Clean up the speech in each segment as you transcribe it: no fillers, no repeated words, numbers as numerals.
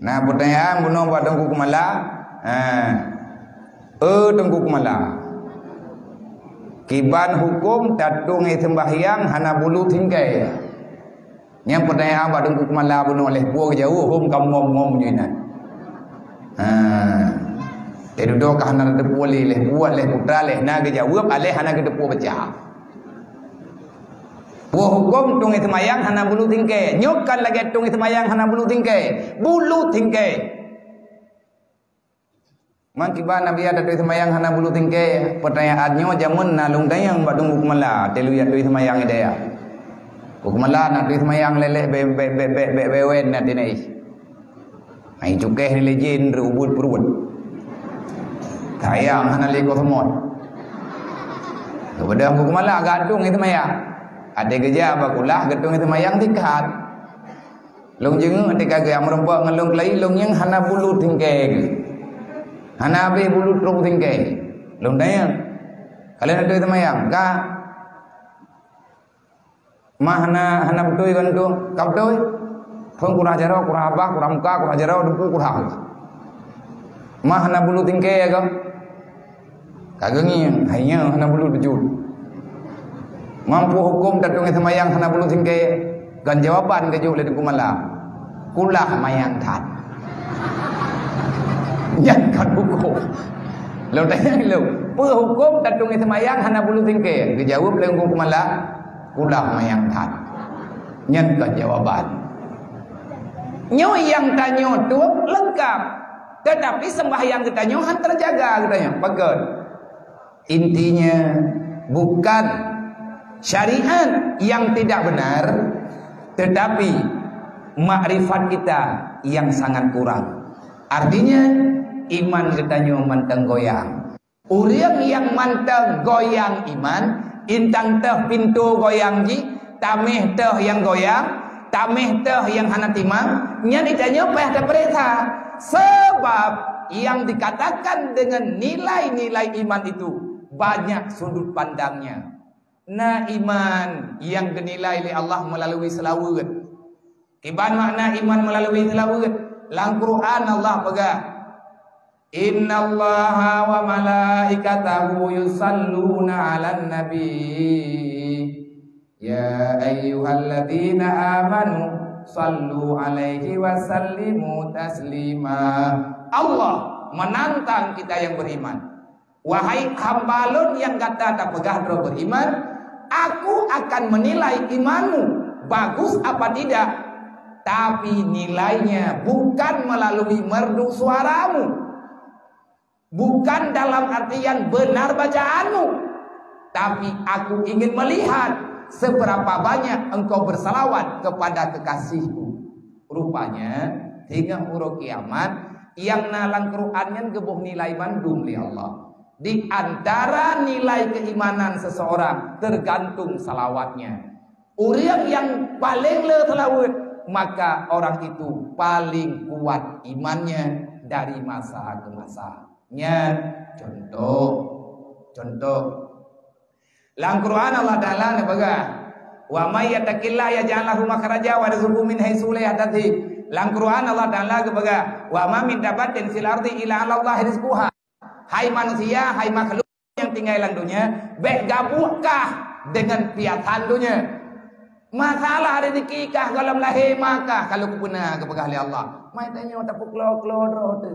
Nah pertanyaan bunuh buat tengku kumala. Tengku kumala. Kiban hukum tatung sembahyang hana bulu tingkai. Yang pertanyaan buat tengku kumala bunuh oleh buah jauh hum kamu je nak. Duduk hana depu leh buat leh putra leh na ke jawab aleh hana ke depu baca. Buah hukum tung semayang hana bulu tingkai. Nyokkan lagi tung semayang hana bulu tingkai. Bulu tingkai. Man kiba Nabi ada tung semayang hana bulu tingkai. Pertanyaannya jamun na lung dayang buat tung kumala telu ya tung semayang idea. Kumala na tung semayang leleh bewen na dinai. Ai cukeh ni legend rubut perut. Sayang hana liko semua. Kepada kumala gadung itu semayang. Ada kerja bakulah gedung itu mayang tikat. Long jeng ketika gaya merempak ngelong kelai long yang hana bulu tingkai. Hana be bulu terung tingkai. Long dayang. Kalian ada itu mayang ka? Mah hana betul kan tu? Kau betul? Feng kurang jarau, kurang apa, kurang muka, kurang jarau, depu kurang. Mah hana bulu tingkai ya kau? Kagengi hanya hana bulu bejul. Mampu hukum tatung semayang hana bulu tingkai. Kan jawaban kejuk le kumala. Kulah mayang that. Jangan hukum. Lo tanya lo, pu hukum tatung semayang hana bulu tingkai. Kejawab le kumala. Kulah mayang that. Jangan jawaban. Nyo yang tanya tu lengkap. Tetapi sembahyang kita nyo han terjaga katanya. Bagus. Intinya bukan syariat yang tidak benar, tetapi makrifat kita yang sangat kurang. Artinya iman kita nyo manteng goyang. Orang yang manteng goyang iman, intang teh pintu goyang ji, tameh teh yang goyang, tameh teh yang hana timang, nya ditanya payah ada perintah. Sebab yang dikatakan dengan nilai-nilai iman itu banyak sudut pandangnya. Na iman yang dinilai oleh Allah melalui selawat. Kiban makna iman melalui selawat. Dalam Quran Allah pegang. Innallaha wa malaikatahu yusalluna 'alan nabi. Ya ayyuhalladzina amanu sallu 'alaihi wa sallimu taslima. Allah menantang kita yang beriman. Wahai hambalun yang kata tak pegah beriman, aku akan menilai imanmu bagus apa tidak, tapi nilainya bukan melalui merdu suaramu, bukan dalam artian benar bacaanmu, tapi aku ingin melihat seberapa banyak engkau bersalawat kepada kekasihku. Rupanya hingga huruf kiamat yang nalang Qur'annya gebuh nilai bandung li Allah. Di antara nilai keimanan seseorang tergantung salawatnya. Orang yang paling le salawat, maka orang itu paling kuat imannya dari masa ke masa. Contoh. Dalam Quran Allah Ta'ala ne baga, wa may yattaqillaha yaj'al lahu makhraja wa yarzuqhu min haitsu la yahtasib. Dalam Quran Allah Ta'ala baga, wa ma min dabatin fil ardi illa 'ala Allah rizquha. Hai manusia, hai makhluk yang tinggal dalam dunia, baik gabuhkah dengan piatan dunia? Masalah rezeki kah kalau lahir maka kalau benar kepada ahli Allah. Mai tanya tak puklo-klo roh tu.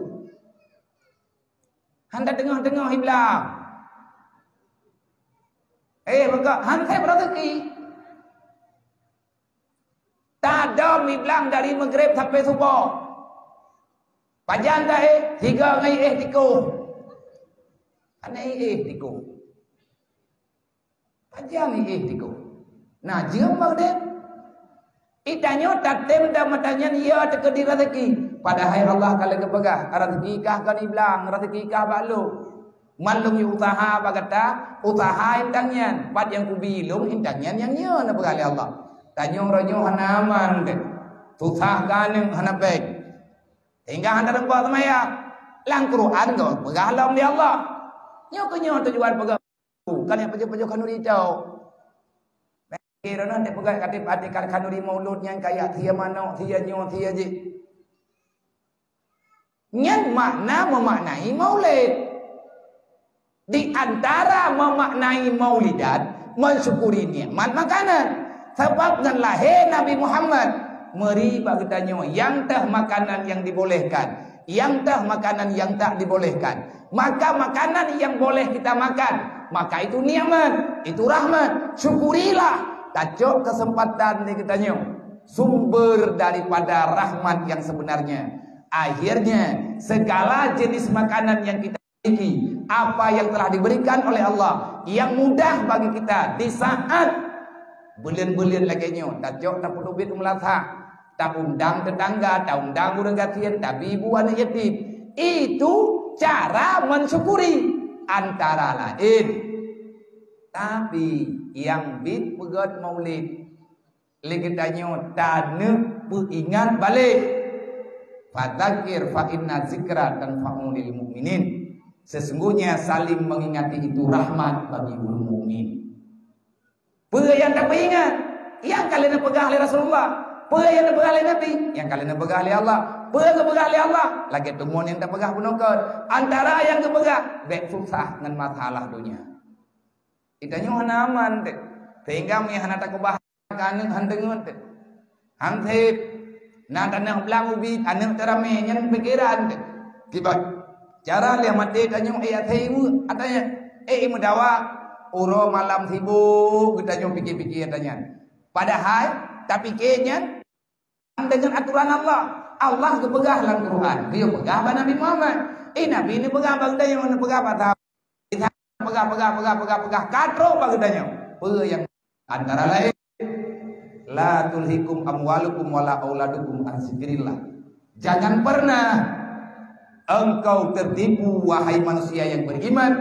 Handa tengah-tengah hilang. Maka handa rezeki. Tak ada hilang dari maghrib sampai subuh. Pajan dah 3 ngai tikuh. Ana tiku. Pajang tiku. Nah, jembang deh. Itanya tatem dah matanya dia teka di rezeki. Padahal Allah kalau kepegah rezeki kah kan iblang, rezeki kah balu. Malung usaha bagata, usaha intangnya. Pad yang kubilung intangnya yang nya na begali Allah. Tanya ronyo hanaman deh. Susah kan yang hana baik. Hingga hana rembak sama ya. Lang Quran kau pegalam di Allah. Nyo tujuan pegang kan yang pejo-pejo kanuri tau. Kira nanti pegang katip adik kanuri maulud yang kayak dia mana dia nyo dia je. Nyen makna memaknai maulid. Di antara memaknai maulidan, mensyukuri nikmat makanan. Sebab dengan lahir Nabi Muhammad, meri bagi tanya yang tah makanan yang dibolehkan, yang tah makanan yang tak dibolehkan. Maka makanan yang boleh kita makan, maka itu nikmat, itu rahmat. Syukurilah. Tajuk kesempatan ni kita tanya sumber daripada rahmat yang sebenarnya. Akhirnya segala jenis makanan yang kita miliki, apa yang telah diberikan oleh Allah, yang mudah bagi kita di saat bulan-bulan lagi nyo, tajuk tak perlu duit melatah, tak undang tetangga, tak undang orang gatian, tapi ibu anak yatim. Itu cara mensyukuri antara lain. Tapi yang bit pegat maulid lagi tanya tanah ingat balik. Fadzakir fa inna zikra tanfa'ul mu'minin. Sesungguhnya saling mengingati itu rahmat bagi ulul mukmin. Apa yang tak ingat? Yang kalian pegang oleh Rasulullah. Apa yang pegang oleh Nabi? Yang kalian pegang oleh Allah. Apa yang pegang oleh Allah? Lagi temuan yang tak pegang penokot. Antara yang kepegang baik susah dengan masalah dunia. Itanya hana aman dek. Sehingga mi hana tak kubah kaneng handengun dek. Hangtip na tanah belang ubi anak terame nyen pikiran dek. Kibat cara lihat mati tanya ayat ibu katanya ibu dawa uro malam sibuk kita nyo pikir-pikir tanya. Padahal tapi kenya dengan aturan Allah. Allah kepegah dalam Quran. Dia pegah pada Nabi Muhammad. Nabi ini pegah bang tanya mana pegah pada pegah katro bagi tanya. Yang antara lain la tulhikum amwalukum wala auladukum an zikrillah. Jangan pernah engkau tertipu wahai manusia yang beriman,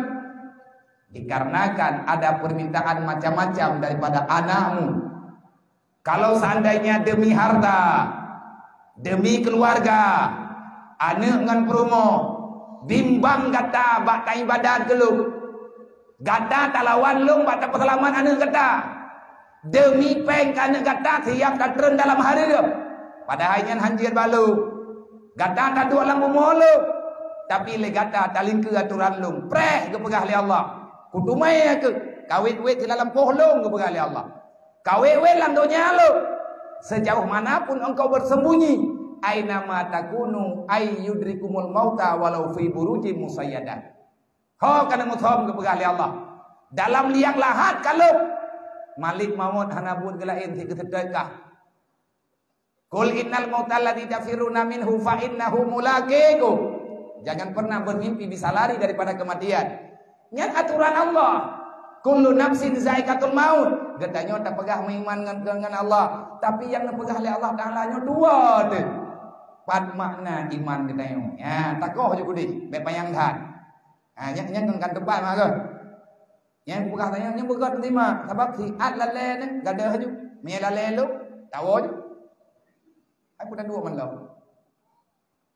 dikarenakan ada permintaan macam-macam daripada anakmu. Kalau seandainya demi harta, demi keluarga, anak dengan promo, bimbang kata bak tai badan keluk, gata talawan lung bak tak perselamat anak kata, demi peng anak kata siap katren dalam hari dia. Padahal yang hanjir balu, gata tak dua lang memolu, tapi le gata talin ke aturan lung, preh ke pegah li Allah, kutumai ke kawit-wit di dalam pohlong ke pegah li Allah. Kawet-wet dalam dunia lu. Sejauh manapun engkau bersembunyi, aina ma takunu ay yudrikumul mauta walau fi burujin musayyadah. Ho kana muthom ke pegah li Allah. Dalam liang lahat kalau malik maut hanabut gelain ti kesedekah. Qul innal mauta alladzi tafiruna minhu fa innahu mulaqiku. Jangan pernah bermimpi bisa lari daripada kematian. Nyan aturan Allah. Kullu nafsin zaikatul maut. Getanya tak pegah mengiman dengan Allah, tapi yang pegah oleh Allah Taala nya dua tu. Pad makna iman getanya. Ya, takoh juga di, baik payang than. Nya kan tebat mah ke. Yang pegah tanya nya begat terima, sebab si ad lale ni gadah ju. Me lale lu, tahu ju. Ai pun dua man lo.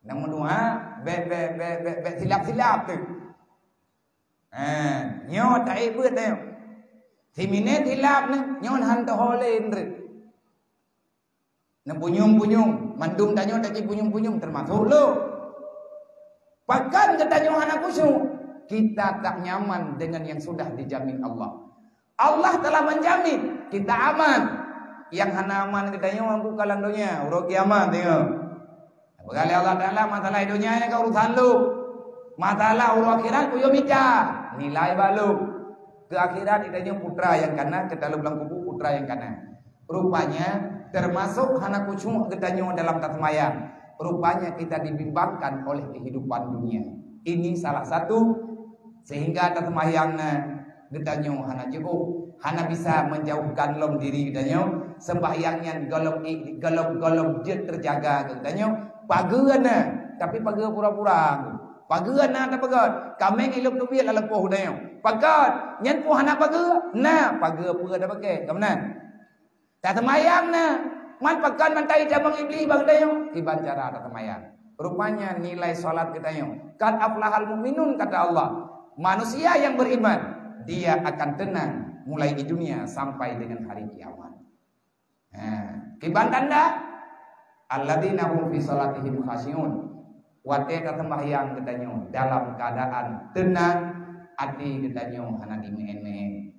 Nang dua, be silap-silap tu. Nyo tak beut dah. Thì minit hilap ni nyon han to holen re. Na punyung-punyung, mandum tanyo tak punyung-punyung termasuk lo. Bahkan katanya anak kusyuk, kita tak nyaman dengan yang sudah dijamin Allah. Allah telah menjamin kita aman. Yang hana aman katanya mampu kalang dunia, urut kiamat tengok. Berkali Allah Taala masalah dunia ni kau urusan lu. Masalah urut akhirat ku yo bicara, nilai balu. Ke akhirat itanya putra yang kanan, ke dalam belang kubu putra yang kanan. Rupanya termasuk anak kucung ketanya dalam tatmayang. Rupanya kita dibimbangkan oleh kehidupan dunia. Ini salah satu sehingga tatmayangna ketanya anak cukup, anak bisa menjauhkan lom diri ketanya sembahyangnya golong jet terjaga ketanya pagana tapi paga pura-pura. Paga na tak paga. Kami ngilup tu biar dalam poh dah. Paga, nyen poh nak paga. Nah, paga pura dah pakai. Kamanan. Tak semayang na. Man pakan mantai cabang iblis bang dah. Tiban cara tak semayang. Rupanya nilai solat kita yo. Kad aflahal mu'minun kata Allah. Manusia yang beriman, dia akan tenang mulai di dunia sampai dengan hari kiamat. Tiban tanda alladzina hum fi salatihim khashi'un. Wate ka sembahyang katanya dalam keadaan tenang, hati katanya anak dimehen-mehen.